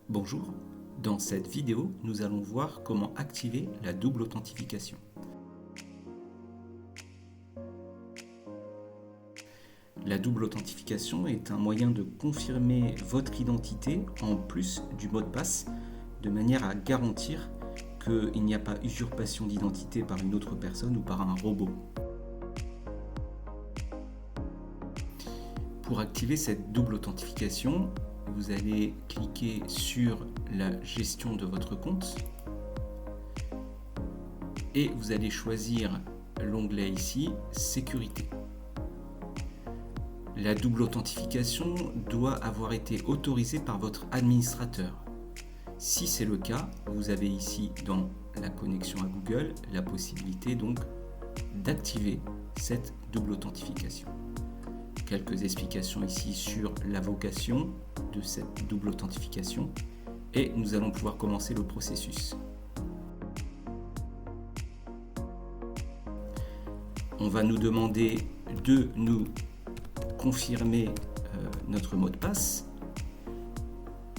Bonjour, dans cette vidéo, nous allons voir comment activer la double authentification. La double authentification est un moyen de confirmer votre identité en plus du mot de passe, de manière à garantir qu'il n'y a pas usurpation d'identité par une autre personne ou par un robot. Pour activer cette double authentification, vous allez cliquer sur la gestion de votre compte et vous allez choisir l'onglet ici Sécurité. La double authentification doit avoir été autorisée par votre administrateur. Si c'est le cas, vous avez ici dans la connexion à Google la possibilité donc d'activer cette double authentification. Quelques explications ici sur la vocation de cette double authentification et nous allons pouvoir commencer le processus. On va nous demander de nous confirmer notre mot de passe.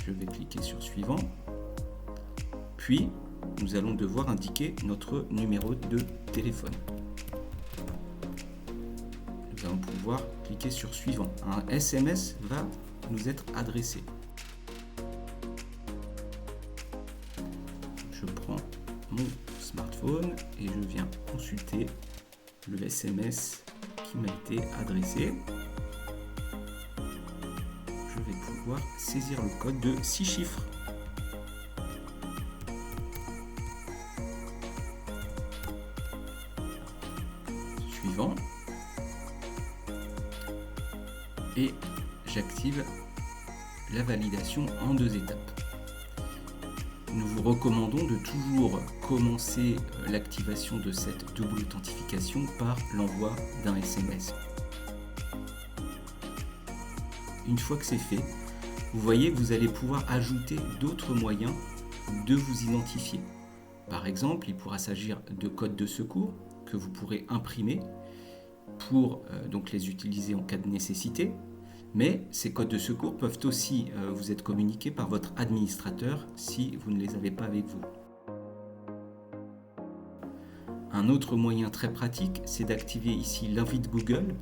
Je vais cliquer sur suivant. Puis nous allons devoir indiquer notre numéro de téléphone. Nous allons pouvoir cliquer sur suivant. Un SMS va nous être adressé. Je prends mon smartphone et je viens consulter le SMS qui m'a été adressé. Je vais pouvoir saisir le code de 6 chiffres. Suivant. Et j'active la validation en 2 étapes. Nous vous recommandons de toujours commencer l'activation de cette double authentification par l'envoi d'un SMS. Une fois que c'est fait, vous voyez que vous allez pouvoir ajouter d'autres moyens de vous identifier. Par exemple, il pourra s'agir de codes de secours que vous pourrez imprimer pour donc les utiliser en cas de nécessité. Mais ces codes de secours peuvent aussi vous être communiqués par votre administrateur si vous ne les avez pas avec vous. Un autre moyen très pratique, c'est d'activer ici l'invite Google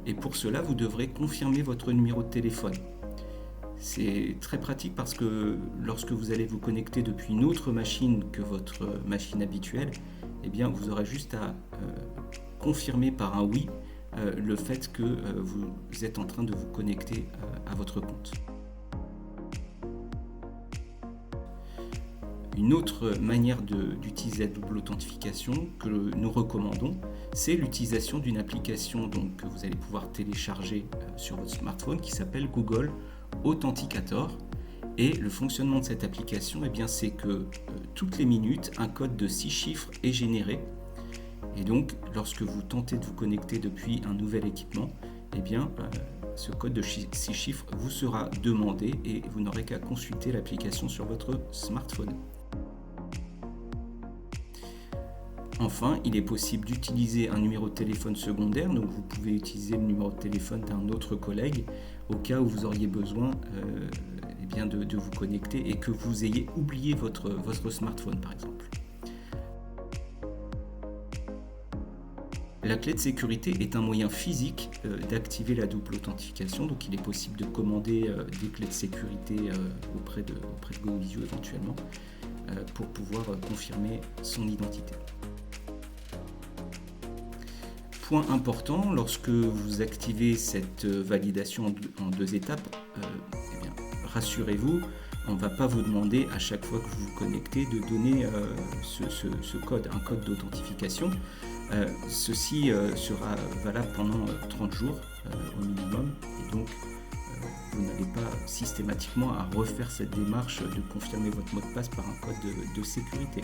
et pour cela, vous devrez confirmer votre numéro de téléphone. C'est très pratique parce que lorsque vous allez vous connecter depuis une autre machine que votre machine habituelle, eh bien, vous aurez juste à confirmer par un oui le fait que vous êtes en train de vous connecter à votre compte. Une autre manière d'utiliser la double authentification que nous recommandons, c'est l'utilisation d'une application donc, que vous allez pouvoir télécharger sur votre smartphone qui s'appelle Google Authenticator. Et le fonctionnement de cette application, eh bien, c'est que toutes les minutes, un code de 6 chiffres est généré. Et donc, lorsque vous tentez de vous connecter depuis un nouvel équipement, eh bien, ce code de 6 chiffres vous sera demandé et vous n'aurez qu'à consulter l'application sur votre smartphone. Enfin, il est possible d'utiliser un numéro de téléphone secondaire, donc vous pouvez utiliser le numéro de téléphone d'un autre collègue au cas où vous auriez besoin eh bien de vous connecter et que vous ayez oublié votre smartphone par exemple. La clé de sécurité est un moyen physique d'activer la double authentification, donc il est possible de commander des clés de sécurité auprès de GoVisio éventuellement pour pouvoir confirmer son identité. Point important, lorsque vous activez cette validation en 2 étapes, eh bien, rassurez-vous, on ne va pas vous demander à chaque fois que vous vous connectez de donner ce code, un code d'authentification. Ceci sera valable pendant 30 jours au minimum et donc vous n'avez pas systématiquement à refaire cette démarche de confirmer votre mot de passe par un code de sécurité.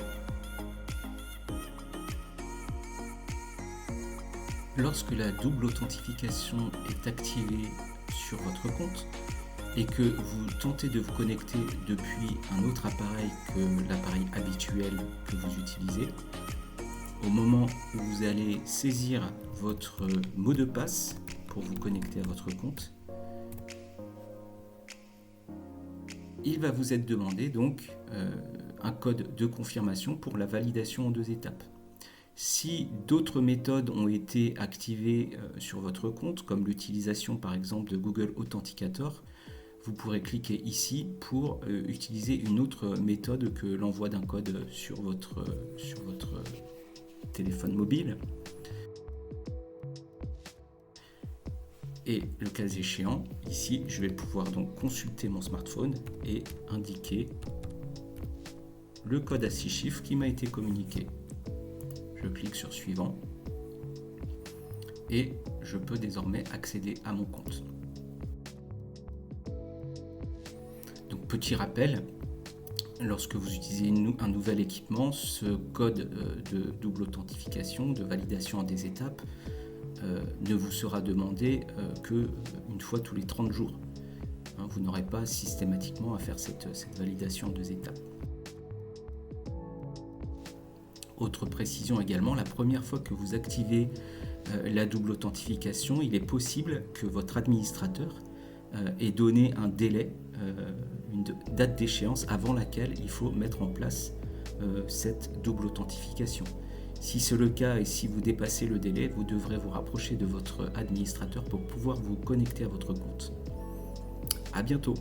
Lorsque la double authentification est activée sur votre compte et que vous tentez de vous connecter depuis un autre appareil que l'appareil habituel que vous utilisez, au moment où vous allez saisir votre mot de passe pour vous connecter à votre compte, il va vous être demandé donc un code de confirmation pour la validation en 2 étapes. Si d'autres méthodes ont été activées sur votre compte, comme l'utilisation par exemple de Google Authenticator, vous pourrez cliquer ici pour utiliser une autre méthode que l'envoi d'un code sur votre téléphone mobile. Et le cas échéant, ici, je vais pouvoir donc consulter mon smartphone et indiquer le code à 6 chiffres qui m'a été communiqué. Je clique sur suivant et je peux désormais accéder à mon compte. Donc petit rappel, lorsque vous utilisez un nouvel équipement, ce code de double authentification, de validation en des étapes, ne vous sera demandé qu'une fois tous les 30 jours. Vous n'aurez pas systématiquement à faire cette validation en 2 étapes. Autre précision également, la première fois que vous activez la double authentification, il est possible que votre administrateur ait donné un délai, une date d'échéance avant laquelle il faut mettre en place cette double authentification. Si c'est le cas et si vous dépassez le délai, vous devrez vous rapprocher de votre administrateur pour pouvoir vous connecter à votre compte. À bientôt!